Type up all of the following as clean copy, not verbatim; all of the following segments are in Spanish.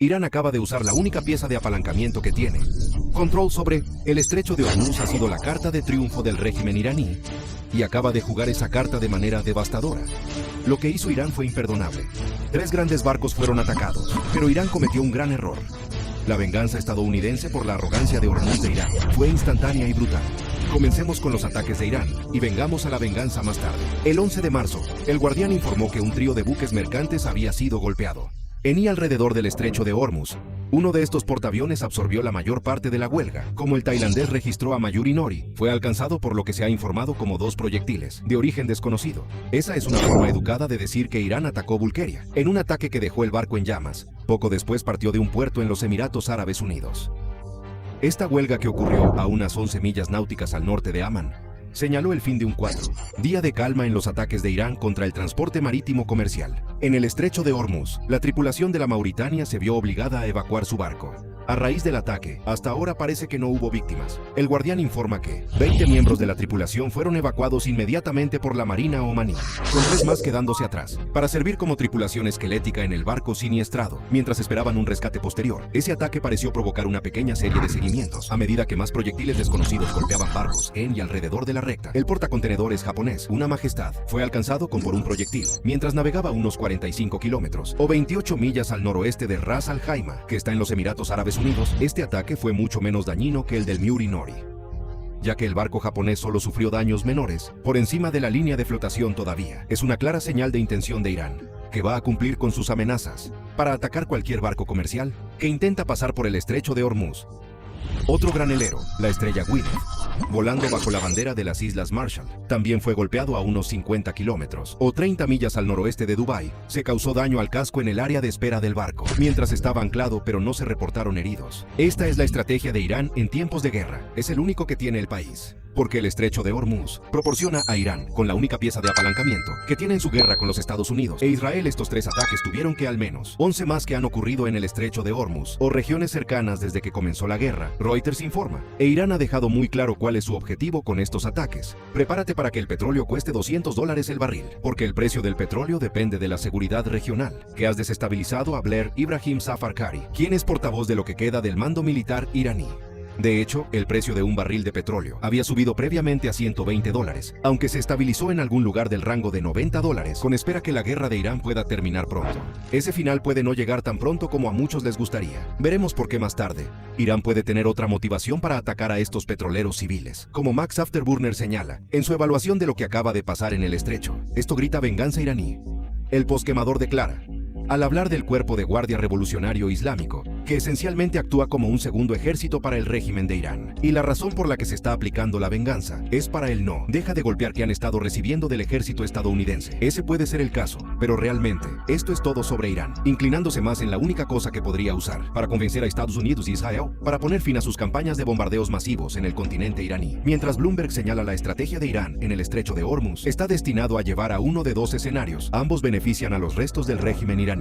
Irán acaba de usar la única pieza de apalancamiento que tiene. Control sobre el estrecho de Hormuz ha sido la carta de triunfo del régimen iraní, y acaba de jugar esa carta de manera devastadora. Lo que hizo Irán fue imperdonable. 3 grandes barcos fueron atacados, pero Irán cometió un gran error. La venganza estadounidense por la arrogancia de Hormuz de Irán fue instantánea y brutal. Comencemos con los ataques de Irán y vengamos a la venganza más tarde. El 11 de marzo, el Guardián informó que un trío de buques mercantes había sido golpeado en y alrededor del estrecho de Hormuz. Uno de estos portaaviones absorbió la mayor parte de la huelga. Como el tailandés registró a Mayuri Nori, fue alcanzado por lo que se ha informado como 2 proyectiles, de origen desconocido. Esa es una forma educada de decir que Irán atacó Bulgaria, en un ataque que dejó el barco en llamas. Poco después partió de un puerto en los Emiratos Árabes Unidos. Esta huelga, que ocurrió a unas 11 millas náuticas al norte de Amán, señaló el fin de un 4 día de calma en los ataques de Irán contra el transporte marítimo comercial. En el estrecho de Hormuz, la tripulación de la Mauritania se vio obligada a evacuar su barco. A raíz del ataque, hasta ahora parece que no hubo víctimas. El Guardián informa que 20 miembros de la tripulación fueron evacuados inmediatamente por la Marina omaní, con 3 más quedándose atrás, para servir como tripulación esquelética en el barco siniestrado, mientras esperaban un rescate posterior. Ese ataque pareció provocar una pequeña serie de seguimientos, a medida que más proyectiles desconocidos golpeaban barcos en y alrededor de la recta. El portacontenedores japonés, Una Majestad, fue alcanzado por un proyectil, mientras navegaba unos 45 kilómetros, o 28 millas al noroeste de Ras Al Khaimah, que está en los Emiratos Árabes Unidos. Este ataque fue mucho menos dañino que el del Mayuri Nori, ya que el barco japonés solo sufrió daños menores, por encima de la línea de flotación todavía. Es una clara señal de intención de Irán, que va a cumplir con sus amenazas, para atacar cualquier barco comercial que intenta pasar por el estrecho de Hormuz. Otro granelero, la estrella Gwyneth, volando bajo la bandera de las Islas Marshall, también fue golpeado a unos 50 kilómetros, o 30 millas al noroeste de Dubái. Se causó daño al casco en el área de espera del barco, mientras estaba anclado, pero no se reportaron heridos. Esta es la estrategia de Irán en tiempos de guerra. Es el único que tiene el país, porque el estrecho de Hormuz proporciona a Irán con la única pieza de apalancamiento que tiene en su guerra con los Estados Unidos e Israel. Estos 3 ataques tuvieron que al menos 11 más que han ocurrido en el estrecho de Hormuz o regiones cercanas desde que comenzó la guerra, Reuters informa. E Irán ha dejado muy claro cuál es su objetivo con estos ataques. Prepárate para que el petróleo cueste $200 el barril, porque el precio del petróleo depende de la seguridad regional. Que has desestabilizado a Blair Ibrahim Zafarkari, quien es portavoz de lo que queda del mando militar iraní. De hecho, el precio de un barril de petróleo había subido previamente a $120, aunque se estabilizó en algún lugar del rango de $90, con espera que la guerra de Irán pueda terminar pronto. Ese final puede no llegar tan pronto como a muchos les gustaría. Veremos por qué más tarde. Irán puede tener otra motivación para atacar a estos petroleros civiles, como Max Afterburner señala, en su evaluación de lo que acaba de pasar en el estrecho. Esto grita venganza iraní. El posquemador declara, al hablar del Cuerpo de Guardia Revolucionario Islámico, que esencialmente actúa como un segundo ejército para el régimen de Irán. Y la razón por la que se está aplicando la venganza es para el no deja de golpear que han estado recibiendo del ejército estadounidense. Ese puede ser el caso, pero realmente, esto es todo sobre Irán, inclinándose más en la única cosa que podría usar para convencer a Estados Unidos y Israel para poner fin a sus campañas de bombardeos masivos en el continente iraní. Mientras Bloomberg señala la estrategia de Irán en el estrecho de Hormuz está destinado a llevar a uno de 2 escenarios. Ambos benefician a los restos del régimen iraní.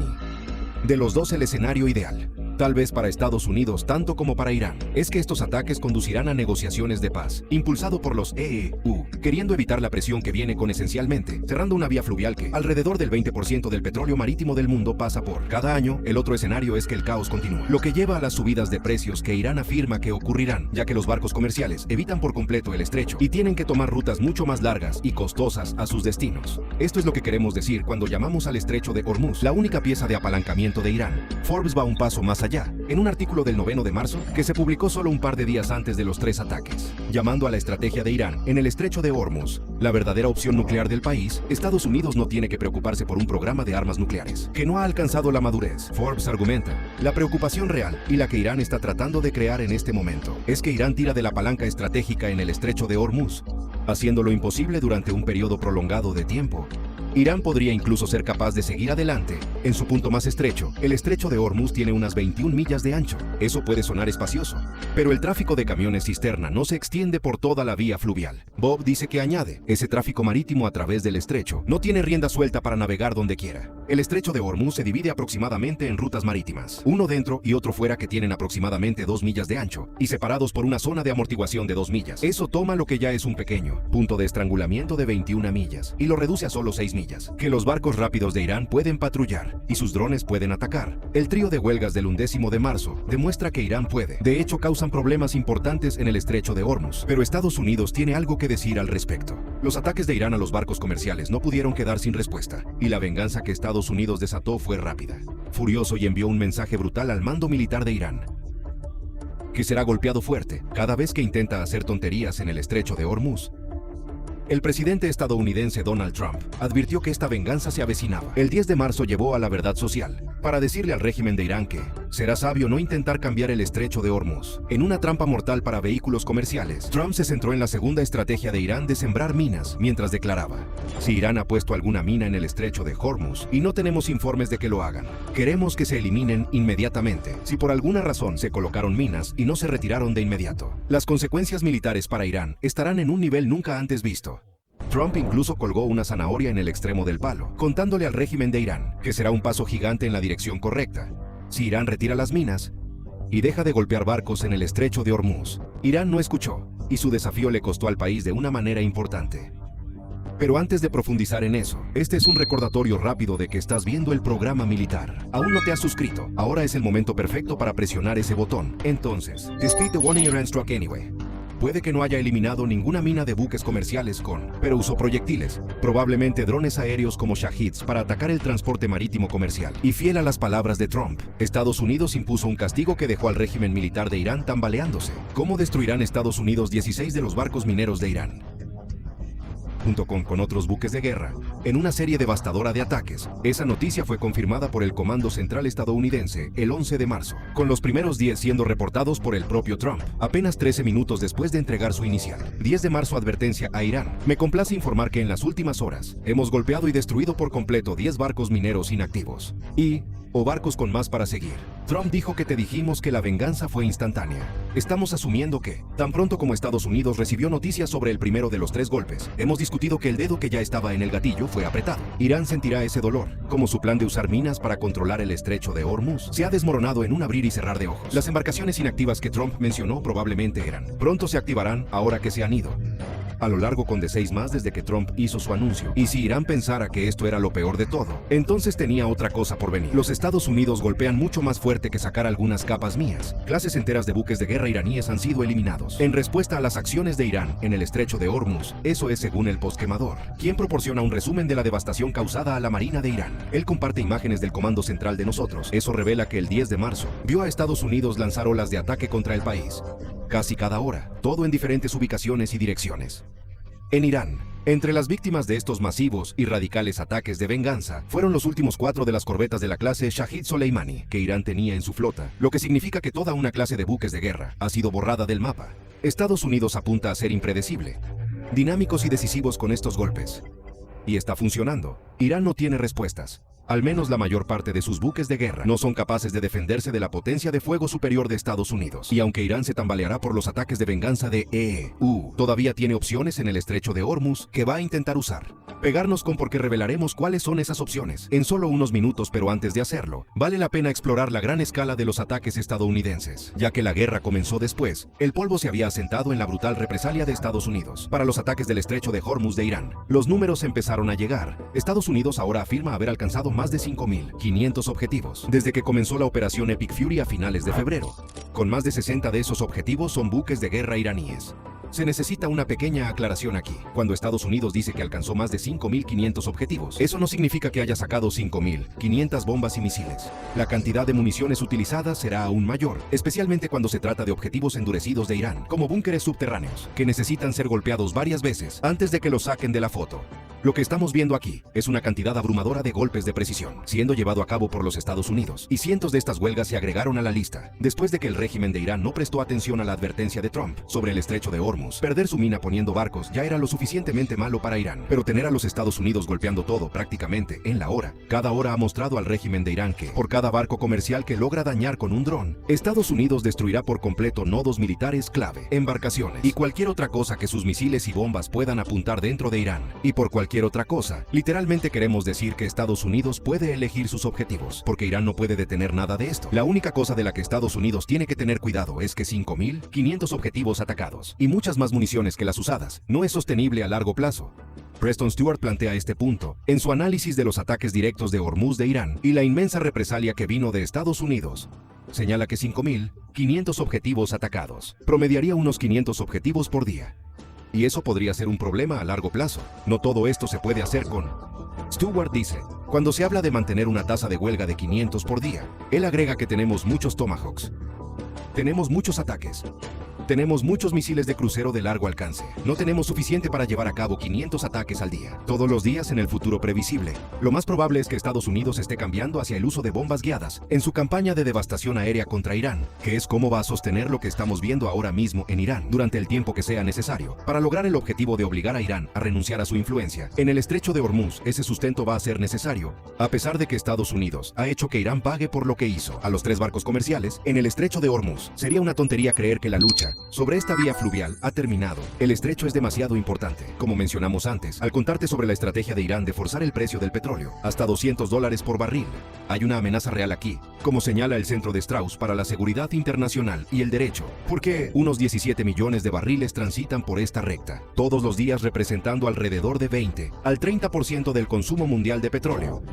De los 2, el escenario ideal, tal vez para Estados Unidos tanto como para Irán, es que estos ataques conducirán a negociaciones de paz, impulsado por los EEU, queriendo evitar la presión que viene con esencialmente cerrando una vía fluvial que alrededor del 20% del petróleo marítimo del mundo pasa por cada año. El otro escenario es que el caos continúe, lo que lleva a las subidas de precios que Irán afirma que ocurrirán, ya que los barcos comerciales evitan por completo el estrecho y tienen que tomar rutas mucho más largas y costosas a sus destinos. Esto es lo que queremos decir cuando llamamos al estrecho de Hormuz la única pieza de apalancamiento de Irán. Forbes va un paso más allá, en un artículo del 9 de marzo, que se publicó solo un par de días antes de los 3 ataques, llamando a la estrategia de Irán en el estrecho de Hormuz la verdadera opción nuclear del país. Estados Unidos no tiene que preocuparse por un programa de armas nucleares que no ha alcanzado la madurez. Forbes argumenta, la preocupación real y la que Irán está tratando de crear en este momento es que Irán tira de la palanca estratégica en el estrecho de Hormuz, haciéndolo imposible durante un periodo prolongado de tiempo. Irán podría incluso ser capaz de seguir adelante. En su punto más estrecho, el estrecho de Hormuz tiene unas 21 millas de ancho. Eso puede sonar espacioso, pero el tráfico de camiones cisterna no se extiende por toda la vía fluvial. Bob dice que añade, ese tráfico marítimo a través del estrecho no tiene rienda suelta para navegar donde quiera. El estrecho de Hormuz se divide aproximadamente en rutas marítimas, uno dentro y otro fuera, que tienen aproximadamente 2 millas de ancho, y separados por una zona de amortiguación de 2 millas. Eso toma lo que ya es un pequeño punto de estrangulamiento de 21 millas y lo reduce a solo 6 millas. comillas, que los barcos rápidos de Irán pueden patrullar y sus drones pueden atacar. El trío de huelgas del 11 de marzo demuestra que Irán puede. De hecho, causan problemas importantes en el estrecho de Hormuz, pero Estados Unidos tiene algo que decir al respecto. Los ataques de Irán a los barcos comerciales no pudieron quedar sin respuesta, y la venganza que Estados Unidos desató fue rápida. Furioso, y envió un mensaje brutal al mando militar de Irán, que será golpeado fuerte cada vez que intenta hacer tonterías en el estrecho de Hormuz. El presidente estadounidense Donald Trump advirtió que esta venganza se avecinaba. El 10 de marzo llevó a la verdad social para decirle al régimen de Irán que será sabio no intentar cambiar el estrecho de Hormuz en una trampa mortal para vehículos comerciales. Trump se centró en la segunda estrategia de Irán de sembrar minas, mientras declaraba: si Irán ha puesto alguna mina en el estrecho de Hormuz y no tenemos informes de que lo hagan, queremos que se eliminen inmediatamente. Si por alguna razón se colocaron minas y no se retiraron de inmediato, las consecuencias militares para Irán estarán en un nivel nunca antes visto. Trump incluso colgó una zanahoria en el extremo del palo, contándole al régimen de Irán que será un paso gigante en la dirección correcta si Irán retira las minas y deja de golpear barcos en el estrecho de Hormuz. Irán no escuchó, y su desafío le costó al país de una manera importante. Pero antes de profundizar en eso, este es un recordatorio rápido de que estás viendo el programa militar. ¿Aún no te has suscrito? Ahora es el momento perfecto para presionar ese botón. Entonces, despide the warning Iran struck anyway. Puede que no haya eliminado ninguna mina de buques comerciales pero usó proyectiles, probablemente drones aéreos como Shaheeds, para atacar el transporte marítimo comercial. Y fiel a las palabras de Trump, Estados Unidos impuso un castigo que dejó al régimen militar de Irán tambaleándose. ¿Cómo destruirán Estados Unidos 16 de los barcos mineros de Irán, junto con otros buques de guerra, en una serie devastadora de ataques? Esa noticia fue confirmada por el Comando Central estadounidense el 11 de marzo, con los primeros 10 siendo reportados por el propio Trump, apenas 13 minutos después de entregar su inicial. 10 de marzo, advertencia a Irán. Me complace informar que en las últimas horas hemos golpeado y destruido por completo 10 barcos mineros inactivos o barcos con más para seguir. Trump dijo que te dijimos que la venganza fue instantánea. Estamos asumiendo que, tan pronto como Estados Unidos recibió noticias sobre el primero de los 3 golpes, hemos discutido que el dedo que ya estaba en el gatillo fue apretado. Irán sentirá ese dolor, como su plan de usar minas para controlar el estrecho de Hormuz se ha desmoronado en un abrir y cerrar de ojos. Las embarcaciones inactivas que Trump mencionó probablemente pronto se activarán ahora que se han ido a lo largo de 6 más desde que Trump hizo su anuncio. Y si Irán pensara que esto era lo peor de todo, entonces tenía otra cosa por venir. Los Estados Unidos golpean mucho más fuerte que sacar algunas capas mías. Clases enteras de buques de guerra iraníes han sido eliminados en respuesta a las acciones de Irán en el estrecho de Hormuz. Eso es según el postquemador, quien proporciona un resumen de la devastación causada a la Marina de Irán. Él comparte imágenes del Comando Central de nosotros. Eso revela que el 10 de marzo vio a Estados Unidos lanzar olas de ataque contra el país, casi cada hora, todo en diferentes ubicaciones y direcciones. En Irán, entre las víctimas de estos masivos y radicales ataques de venganza, fueron los últimos 4 de las corbetas de la clase Shahid Soleimani que Irán tenía en su flota, lo que significa que toda una clase de buques de guerra ha sido borrada del mapa. Estados Unidos apunta a ser impredecible, dinámicos y decisivos con estos golpes. Y está funcionando. Irán no tiene respuestas. Al menos la mayor parte de sus buques de guerra no son capaces de defenderse de la potencia de fuego superior de Estados Unidos. Y aunque Irán se tambaleará por los ataques de venganza de todavía tiene opciones en el estrecho de Hormuz que va a intentar usar. Pegarnos con porque revelaremos cuáles son esas opciones en solo unos minutos, pero antes de hacerlo, vale la pena explorar la gran escala de los ataques estadounidenses. Ya que la guerra comenzó después, el polvo se había asentado en la brutal represalia de Estados Unidos para los ataques del estrecho de Hormuz de Irán. Los números empezaron a llegar. Estados Unidos ahora afirma haber alcanzado más de 5.500 objetivos desde que comenzó la operación Epic Fury a finales de febrero. Con más de 60 de esos objetivos son buques de guerra iraníes. Se necesita una pequeña aclaración aquí. Cuando Estados Unidos dice que alcanzó más de 5.500 objetivos, eso no significa que haya sacado 5.500 bombas y misiles. La cantidad de municiones utilizadas será aún mayor, especialmente cuando se trata de objetivos endurecidos de Irán, como búnkeres subterráneos, que necesitan ser golpeados varias veces antes de que los saquen de la foto. Lo que estamos viendo aquí es una cantidad abrumadora de golpes de precisión, siendo llevado a cabo por los Estados Unidos, y cientos de estas huelgas se agregaron a la lista, después de que el régimen de Irán no prestó atención a la advertencia de Trump sobre el estrecho de Hormuz. Perder su mina poniendo barcos ya era lo suficientemente malo para Irán, pero tener a los Estados Unidos golpeando todo prácticamente en la hora. Cada hora ha mostrado al régimen de Irán que, por cada barco comercial que logra dañar con un dron, Estados Unidos destruirá por completo nodos militares clave, embarcaciones y cualquier otra cosa que sus misiles y bombas puedan apuntar dentro de Irán. Y por cualquier otra cosa, literalmente queremos decir que Estados Unidos puede elegir sus objetivos, porque Irán no puede detener nada de esto. La única cosa de la que Estados Unidos tiene que tener cuidado es que 5.500 objetivos atacados y muchas más municiones que las usadas no es sostenible a largo plazo. Preston Stewart plantea este punto en su análisis de los ataques directos de Hormuz de Irán y la inmensa represalia que vino de Estados Unidos. Señala que 5.500 objetivos atacados promediaría unos 500 objetivos por día. Y eso podría ser un problema a largo plazo. No todo esto se puede hacer con... Stewart dice, cuando se habla de mantener una tasa de huelga de 500 por día, él agrega que tenemos muchos Tomahawks. Tenemos muchos ataques. Tenemos muchos misiles de crucero de largo alcance. No tenemos suficiente para llevar a cabo 500 ataques al día, todos los días en el futuro previsible. Lo más probable es que Estados Unidos esté cambiando hacia el uso de bombas guiadas en su campaña de devastación aérea contra Irán, que es cómo va a sostener lo que estamos viendo ahora mismo en Irán durante el tiempo que sea necesario para lograr el objetivo de obligar a Irán a renunciar a su influencia. En el estrecho de Hormuz, ese sustento va a ser necesario, a pesar de que Estados Unidos ha hecho que Irán pague por lo que hizo a los 3 barcos comerciales en el estrecho de Hormuz. Sería una tontería creer que la lucha sobre esta vía fluvial ha terminado. El estrecho es demasiado importante. Como mencionamos antes, al contarte sobre la estrategia de Irán de forzar el precio del petróleo hasta $200 por barril, hay una amenaza real aquí, como señala el Centro de Strauss para la Seguridad Internacional y el Derecho, porque unos 17 millones de barriles transitan por esta recta, todos los días representando alrededor de 20 al 30% del consumo mundial de petróleo.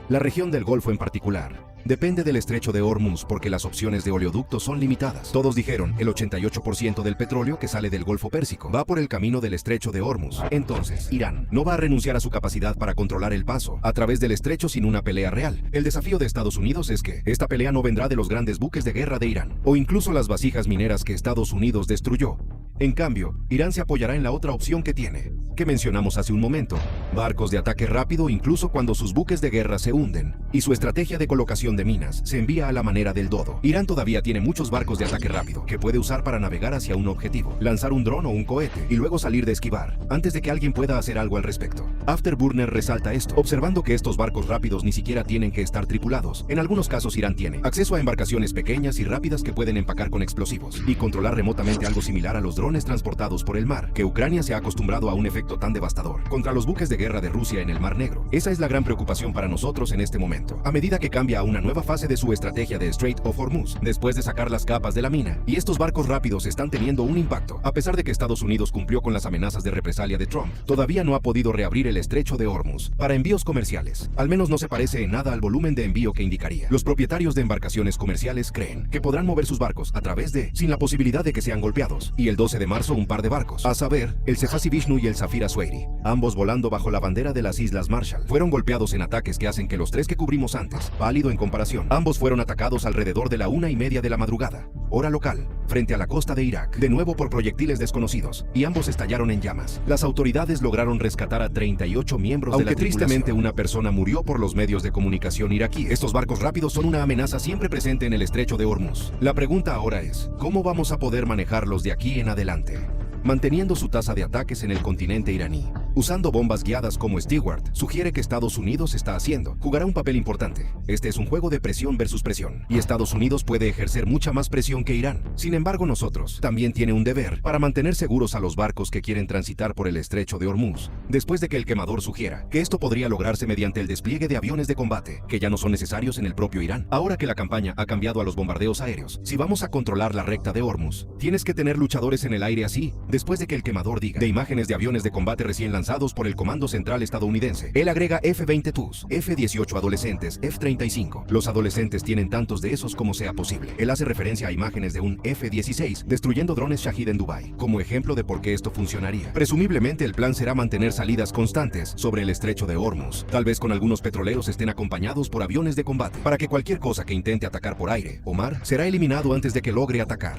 La región del Golfo en particular depende del estrecho de Hormuz porque las opciones de oleoductos son limitadas. Todos dijeron, el 88% del petróleo que sale del Golfo Pérsico va por el camino del estrecho de Hormuz. Entonces, Irán no va a renunciar a su capacidad para controlar el paso a través del estrecho sin una pelea real. El desafío de Estados Unidos es que esta pelea no vendrá de los grandes buques de guerra de Irán, o incluso las vasijas mineras que Estados Unidos destruyó. En cambio, Irán se apoyará en la otra opción que tiene, que mencionamos hace un momento, barcos de ataque rápido incluso cuando sus buques de guerra se hunden, y su estrategia de colocación de minas se envía a la manera del dodo. Irán todavía tiene muchos barcos de ataque rápido que puede usar para navegar hacia un objetivo, lanzar un dron o un cohete y luego salir de esquivar, antes de que alguien pueda hacer algo al respecto. Afterburner resalta esto, observando que estos barcos rápidos ni siquiera tienen que estar tripulados. En algunos casos Irán tiene acceso a embarcaciones pequeñas y rápidas que pueden empacar con explosivos y controlar remotamente algo similar a los drones transportados por el mar, que Ucrania se ha acostumbrado a un efecto tan devastador contra los buques de guerra de Rusia en el Mar Negro. Esa es la gran preocupación para nosotros en este momento, a medida que cambia a una nueva fase de su estrategia de Strait of Hormuz, después de sacar las capas de la mina, y estos barcos rápidos están teniendo un impacto. A pesar de que Estados Unidos cumplió con las amenazas de represalia de Trump, todavía no ha podido reabrir el estrecho de Hormuz para envíos comerciales. Al menos no se parece en nada al volumen de envío que indicaría. Los propietarios de embarcaciones comerciales creen que podrán mover sus barcos a través de, sin la posibilidad de que sean golpeados. Y el 12 de marzo un par de barcos, a saber, el Cefasi Vishnu y el Zafira Sweiri, ambos volando bajo la bandera de las Islas Marshall, fueron golpeados en ataques que hacen que los 3 que cubrimos antes, pálido en comparación. Ambos fueron atacados alrededor de la 1:30 de la madrugada, hora local, frente a la costa de Irak, de nuevo por proyectiles desconocidos, y ambos estallaron en llamas. Las autoridades lograron rescatar a 38 miembros de la tripulación. Tristemente una persona murió por los medios de comunicación iraquí. Estos barcos rápidos son una amenaza siempre presente en el estrecho de Hormuz. La pregunta ahora es, ¿cómo vamos a poder manejarlos de aquí en adelante? Manteniendo su tasa de ataques en el continente iraní, usando bombas guiadas como Stewart sugiere que Estados Unidos está haciendo, jugará un papel importante. Este es un juego de presión versus presión, y Estados Unidos puede ejercer mucha más presión que Irán. Sin embargo, nosotros también tiene un deber para mantener seguros a los barcos que quieren transitar por el estrecho de Hormuz, después de que el quemador sugiera que esto podría lograrse mediante el despliegue de aviones de combate, que ya no son necesarios en el propio Irán. Ahora que la campaña ha cambiado a los bombardeos aéreos, si vamos a controlar la recta de Hormuz, tienes que tener luchadores en el aire así, después de que el quemador diga, de imágenes de aviones de combate recién lanzados por el Comando Central estadounidense. Él agrega F-20 TUS, F-18 adolescentes, F-35. Los adolescentes tienen tantos de esos como sea posible. Él hace referencia a imágenes de un F-16 destruyendo drones Shahid en Dubái, como ejemplo de por qué esto funcionaría. Presumiblemente el plan será mantener salidas constantes sobre el estrecho de Hormuz. Tal vez con algunos petroleros estén acompañados por aviones de combate, para que cualquier cosa que intente atacar por aire o mar será eliminado antes de que logre atacar.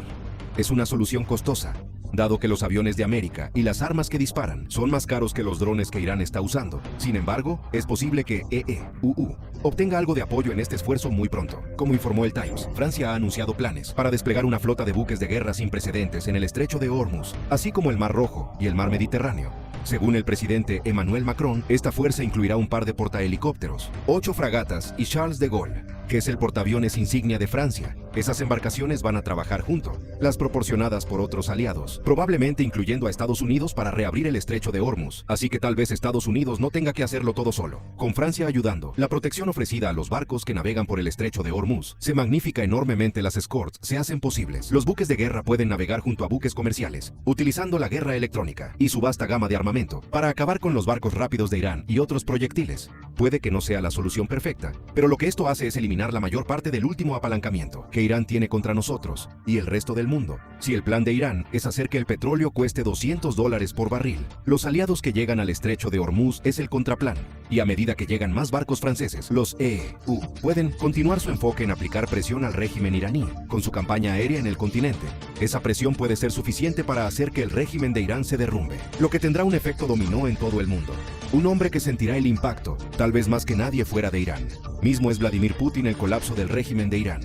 Es una solución costosa, dado que los aviones de América y las armas que disparan son más caros que los drones que Irán está usando. Sin embargo, es posible que EEUU obtenga algo de apoyo en este esfuerzo muy pronto. Como informó el Times, Francia ha anunciado planes para desplegar una flota de buques de guerra sin precedentes en el estrecho de Hormuz, así como el Mar Rojo y el Mar Mediterráneo. Según el presidente Emmanuel Macron, esta fuerza incluirá un par de portahelicópteros, 8 fragatas y Charles de Gaulle, que es el portaaviones insignia de Francia, Esas embarcaciones van a trabajar junto, las proporcionadas por otros aliados, probablemente incluyendo a Estados Unidos para reabrir el estrecho de Hormuz, así que tal vez Estados Unidos no tenga que hacerlo todo solo. Con Francia ayudando, la protección ofrecida a los barcos que navegan por el estrecho de Hormuz se magnifica enormemente. Las escorts se hacen posibles. Los buques de guerra pueden navegar junto a buques comerciales, utilizando la guerra electrónica y su vasta gama de armamento para acabar con los barcos rápidos de Irán y otros proyectiles. Puede que no sea la solución perfecta, pero lo que esto hace es eliminar la mayor parte del último apalancamiento que Irán tiene contra nosotros y el resto del mundo. Si el plan de Irán es hacer que el petróleo cueste $200 por barril, los aliados que llegan al estrecho de Hormuz es el contraplan, y a medida que llegan más barcos franceses, los EU pueden continuar su enfoque en aplicar presión al régimen iraní con su campaña aérea en el continente. Esa presión puede ser suficiente para hacer que el régimen de Irán se derrumbe, lo que tendrá un efecto dominó en todo el mundo. Un hombre que sentirá el impacto, tal vez más que nadie fuera de Irán, mismo es Vladimir Putin. El colapso del régimen de Irán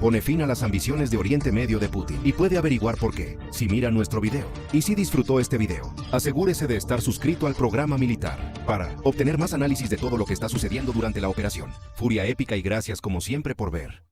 pone fin a las ambiciones de Oriente Medio de Putin, y puede averiguar por qué si mira nuestro video. Y si disfrutó este video, asegúrese de estar suscrito al programa militar para obtener más análisis de todo lo que está sucediendo durante la operación Furia Épica, y gracias como siempre por ver.